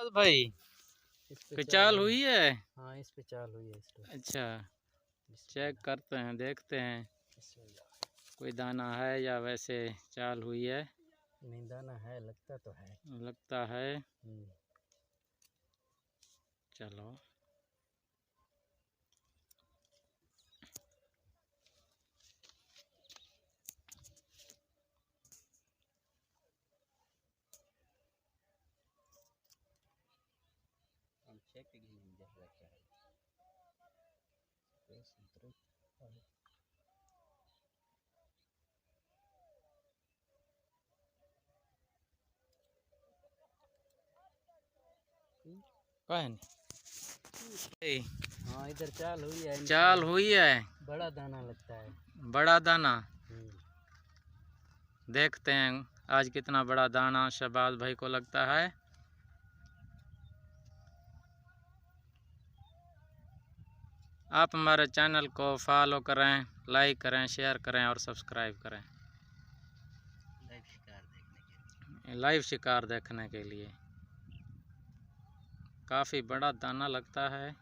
शहबाज भाई इस पे कोई चाल हुई है? हाँ, इस पे चाल हुई है। इस पे अच्छा, चेक करते हैं, देखते हैं कोई दाना है या वैसे चाल हुई है। नहीं, दाना है, लगता तो है। लगता है। चलो कौन हाँ, इधर चाल हुई है। चाल हुई है। बड़ा दाना लगता है। बड़ा दाना देखते हैं आज कितना बड़ा दाना शहबाज भाई को लगता है। आप हमारे चैनल को फॉलो करें, लाइक करें, शेयर करें और सब्सक्राइब करें लाइव शिकार देखने के लिए। काफ़ी बड़ा दाना लगता है।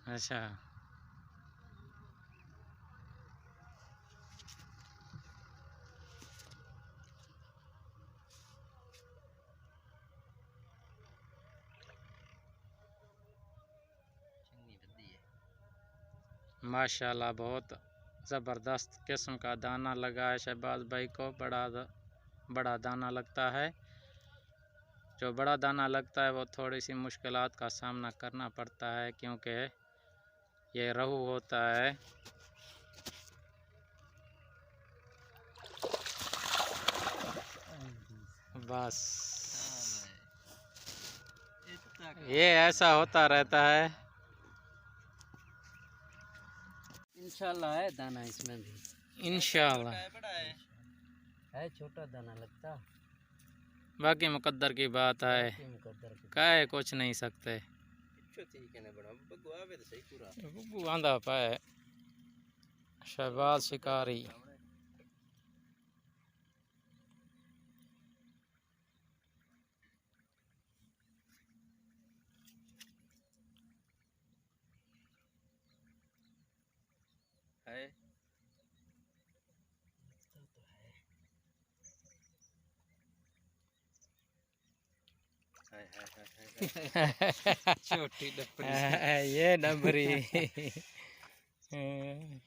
अच्छा, माशाल्लाह बहुत ज़बरदस्त किस्म का दाना लगा है शहबाज भाई को। बड़ा दाना लगता है। जो बड़ा दाना लगता है वो थोड़ी सी मुश्किलात का सामना करना पड़ता है, क्योंकि ये रहू होता है। बस ये ऐसा होता रहता है। इंशाल्लाह है दाना इसमें भी। इंशाल्लाह है, छोटा दाना लगता। बाकी मुकद्दर की बात है, कह कुछ नहीं सकते। बग्गू आंदा पाए शहबाज शिकारी। छोटी डबरी ये डबरी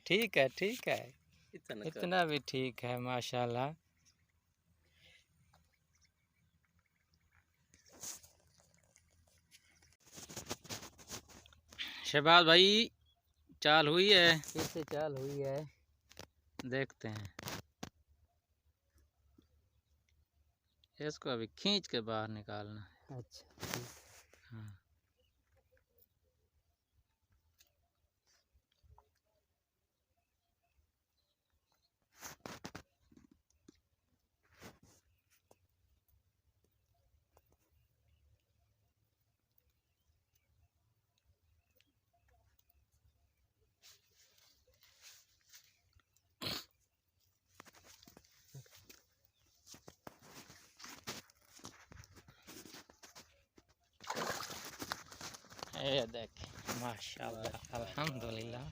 ठीक है, ठीक है, इतना भी ठीक है माशाल्लाह। शहबाज भाई चाल हुई है। फिर से चाल हुई है। देखते हैं, इसको अभी खींच के बाहर निकालना है। अच्छा, हाँ। ये देख माशाल्लाह अल्हम्दुलिल्लाह,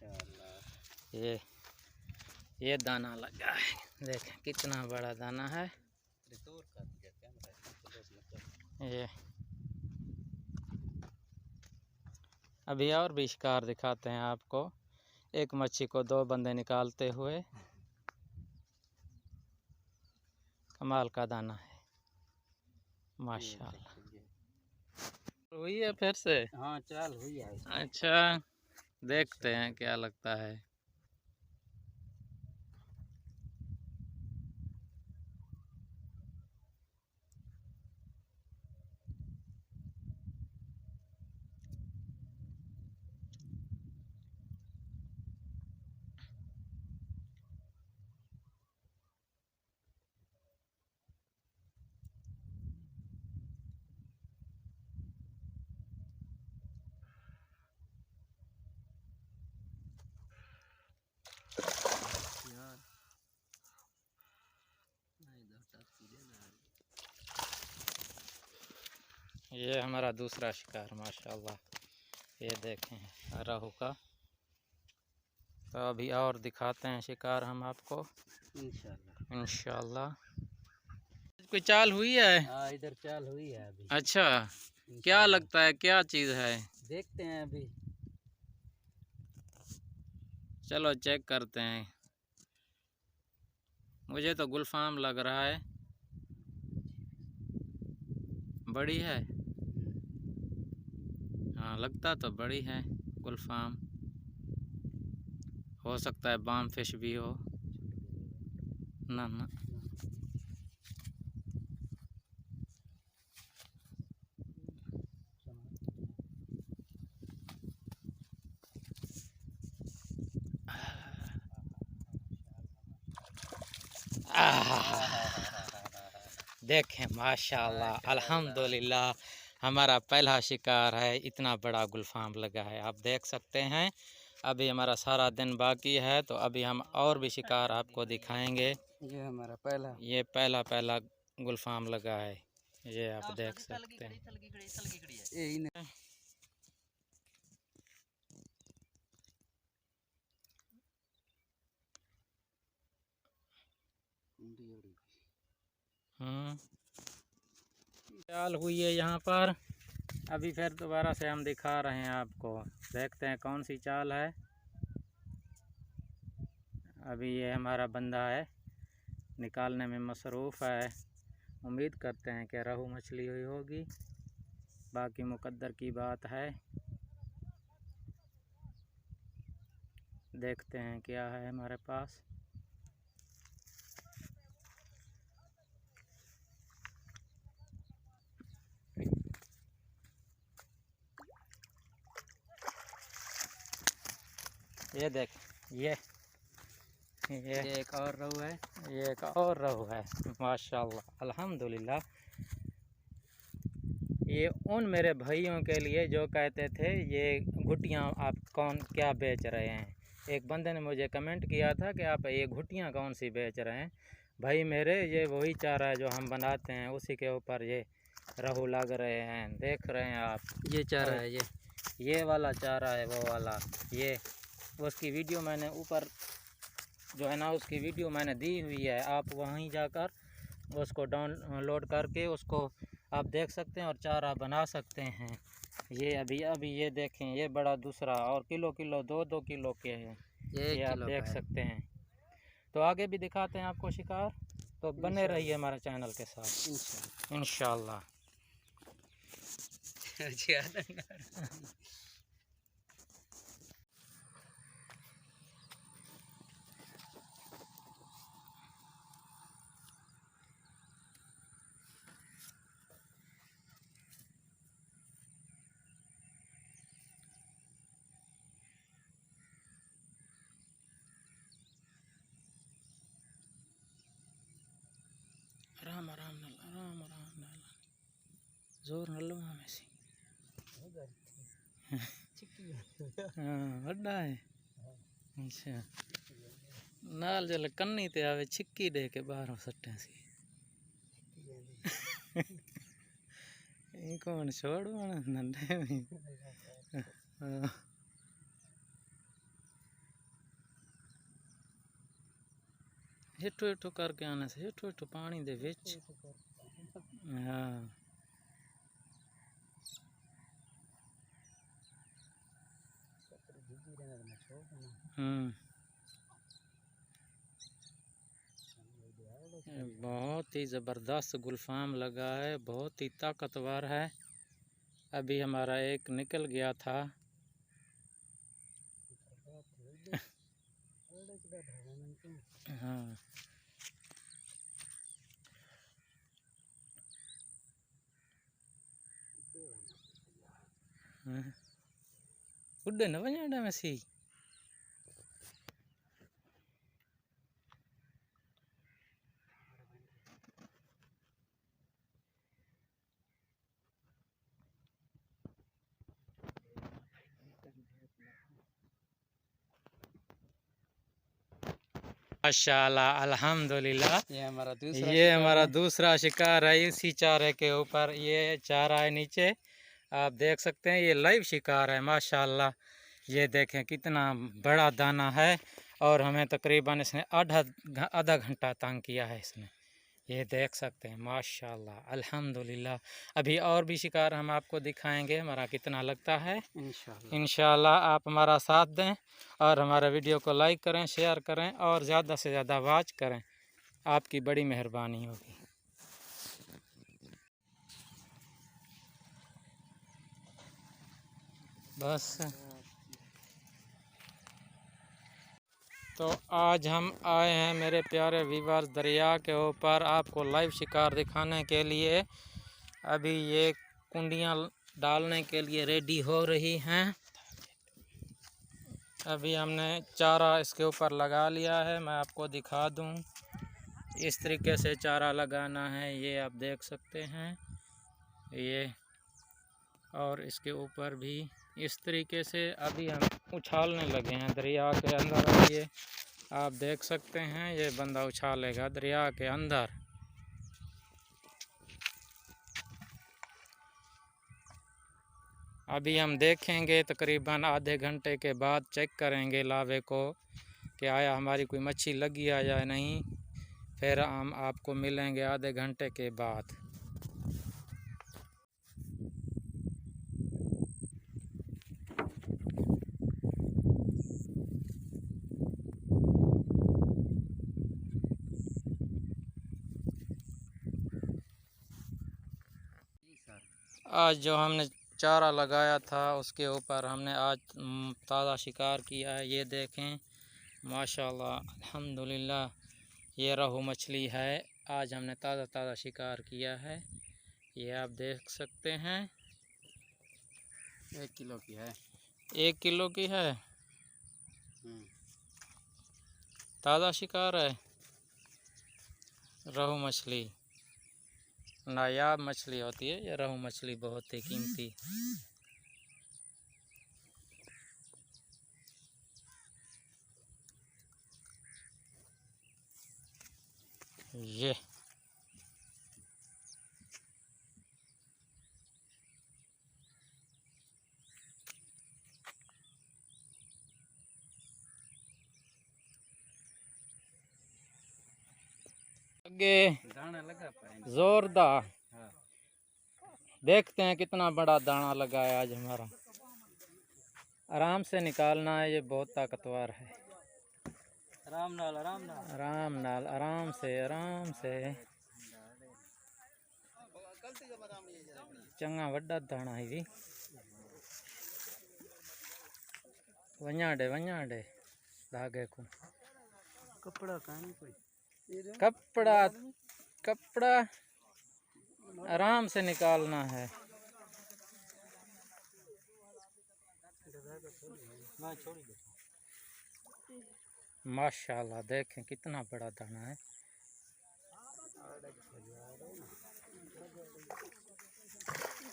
ये दाना लगा है। देखें कितना बड़ा दाना है। ये अभी और भी शिकार दिखाते हैं आपको। एक मच्छी को 2 बंदे निकालते हुए। कमाल का दाना है माशाल्लाह। हुई है फिर से। हाँ, चाल हुई है। अच्छा, देखते हैं क्या लगता है। ये हमारा दूसरा शिकार माशाल्लाह, ये देखें रहू का। तो अभी और दिखाते हैं शिकार हम आपको इंशाल्लाह। इंशाल्लाह। कोई चाल हुई है? हाँ, इधर चाल हुई है अभी। अच्छा, क्या लगता है क्या चीज़ है? देखते हैं अभी। चलो चेक करते हैं। मुझे तो गुलफाम लग रहा है। बड़ी है? हाँ, लगता तो बड़ी है गुलफाम। हो सकता है बाम फिश भी हो। ना ना, देखें माशाल्लाह अल्हम्दुलिल्लाह, हमारा पहला शिकार है। इतना बड़ा गुलफाम लगा है, आप देख सकते हैं। अभी हमारा सारा दिन बाकी है, तो अभी हम और भी शिकार आपको दिखाएंगे। ये हमारा पहला, ये पहला गुलफाम लगा है, ये आप देख सकते हैं। चाल हुई है यहाँ पर। अभी फिर दोबारा से हम दिखा रहे हैं आपको, देखते हैं कौन सी चाल है। अभी ये हमारा बंदा है, निकालने में मसरूफ़ है। उम्मीद करते हैं कि रहू मछली हुई होगी, बाकी मुकद्दर की बात है। देखते हैं क्या है हमारे पास। ये देख, ये एक और रहू है। ये एक और रहू है माशाल्लाह अल्हम्दुलिल्लाह। ये उन मेरे भाइयों के लिए जो कहते थे ये घुटियाँ आप कौन क्या बेच रहे हैं। एक बंदे ने मुझे कमेंट किया था कि आप ये घुटियाँ कौन सी बेच रहे हैं। भाई मेरे, ये वही चारा है जो हम बनाते हैं, उसी के ऊपर ये रहू लग रहे हैं। देख रहे हैं आप, ये चारा है। ये वाला चारा है, वो वाला। ये उसकी वीडियो मैंने ऊपर जो है ना, उसकी वीडियो मैंने दी हुई है, आप वहीं जाकर उसको डाउनलोड करके उसको आप देख सकते हैं और चारा बना सकते हैं। ये अभी ये देखें, ये बड़ा दूसरा, और किलो 2-2 किलो के हैं ये आप देख सकते हैं। तो आगे भी दिखाते हैं आपको शिकार, तो बने रहिए हमारे चैनल के साथ इंशाल्लाह। आराम आराम नाल जोर न लो हमें सी। हाँ, बड़ा है। अच्छा, नाल जल कन्नी ते आवे छिक्की दे के बाहरों सट्टे सी। कौन छोड़वाना नंढे में। हाँ, हेठो हेठो करके आने से हेठो हेठो पानी दे विच। हाँ, बहुत ही ज़बरदस्त गुलफाम लगा है, बहुत ही ताकतवर है। अभी हमारा एक निकल गया था। हाँ, उड्डे न वञा में सी। माशाल्लाह अल्हम्दुलिल्लाह। ये हमारा दूसरा शिकार है इसी चारे के ऊपर। ये चारा है नीचे, आप देख सकते हैं, ये लाइव शिकार है माशाल्लाह। ये देखें कितना बड़ा दाना है, और हमें तकरीबन इसने आधा घंटा तंग किया है इसने। ये देख सकते हैं माशाल्लाह अल्हम्दुलिल्लाह। अभी और भी शिकार हम आपको दिखाएंगे हमारा कितना लगता है इंशाल्लाह। आप हमारा साथ दें और हमारे वीडियो को लाइक करें, शेयर करें और ज़्यादा से ज़्यादा वॉच करें, आपकी बड़ी मेहरबानी होगी। बस तो आज हम आए हैं मेरे प्यारे वीवर्स दरिया के ऊपर आपको लाइव शिकार दिखाने के लिए। अभी ये कुंडियाँ डालने के लिए रेडी हो रही हैं। अभी हमने चारा इसके ऊपर लगा लिया है, मैं आपको दिखा दूं। इस तरीके से चारा लगाना है, ये आप देख सकते हैं ये, और इसके ऊपर भी इस तरीके से। अभी हम उछालने लगे हैं दरिया के अंदर। ये आप देख सकते हैं, ये बंदा उछालेगा दरिया के अंदर। अभी हम देखेंगे तकरीबन आधे घंटे के बाद, चेक करेंगे लावे को कि आया हमारी कोई मच्छी लगी है या नहीं। फिर हम आपको मिलेंगे आधे घंटे के बाद। आज जो हमने चारा लगाया था उसके ऊपर हमने आज ताज़ा शिकार किया है। ये देखें माशाल्लाह अल्हम्दुलिल्लाह, ये रोहू मछली है। आज हमने ताज़ा शिकार किया है, ये आप देख सकते हैं। 1 किलो की है। 1 किलो की है, ताज़ा शिकार है। रोहू मछली नायाब मछली होती है, ये रोहू मछली बहुत ही कीमती। ये आगे दाना लगा पाए जोरदार। देखते हैं कितना बड़ा दाना लगा है आज हमारा। आराम से निकालना है, ये बहुत ताकतवर है। आराम नाल आराम नाल आराम नाल, आराम से। चंगा वड्डा दाना है भी। वन्या डे धागे को कपड़ा कहानी कोई कपड़ा आराम से निकालना है। माशाल्लाह देखें कितना बड़ा दाना है।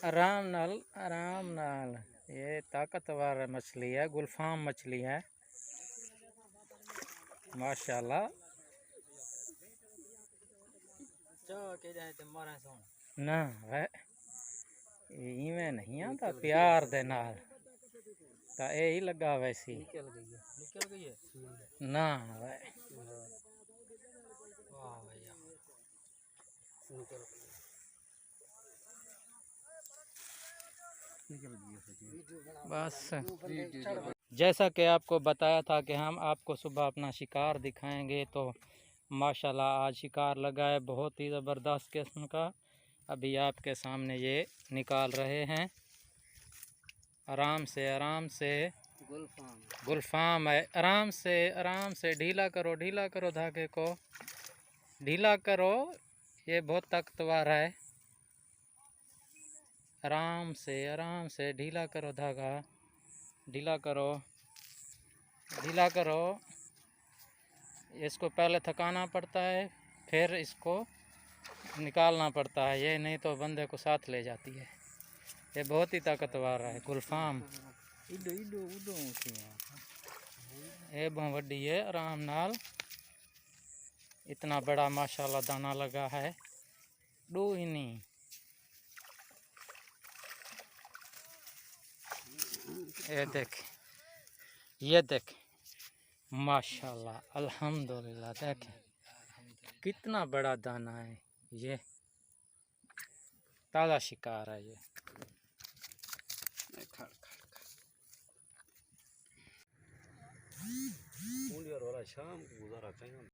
आराम नाल। ये ताकतवर मछली है, गुलफाम मछली है माशाल्लाह। ना वह इवें नहीं आता, प्यार दे नाल ता यही लगा वैसी। निकल गई है ना वह बस जैसा कि आपको बताया था कि हम आपको सुबह अपना शिकार दिखाएंगे, तो माशाल्लाह आज शिकार लगा है बहुत ही ज़बरदस्त किस्म का। अभी आपके सामने ये निकाल रहे हैं आराम से। गुलफाम है। आराम से ढीला करो धागे को, ढीला करो, ये बहुत ताकतवर है। आराम से ढीला करो धागा, ढीला करो। इसको पहले थकाना पड़ता है, फिर इसको निकालना पड़ता है, ये नहीं तो बंदे को साथ ले जाती है। ये बहुत ही ताकतवर है गुलफाम। ये बहुत वड्डी है। आराम नाल इतना बड़ा माशाल्लाह दाना लगा है, दो ही नहीं। ये देख माशाल्लाह अल्हम्दुलिल्लाह, देखें कितना बड़ा दाना है। ये ताज़ा शिकार है। ये वाला शाम को गुजारा कहीं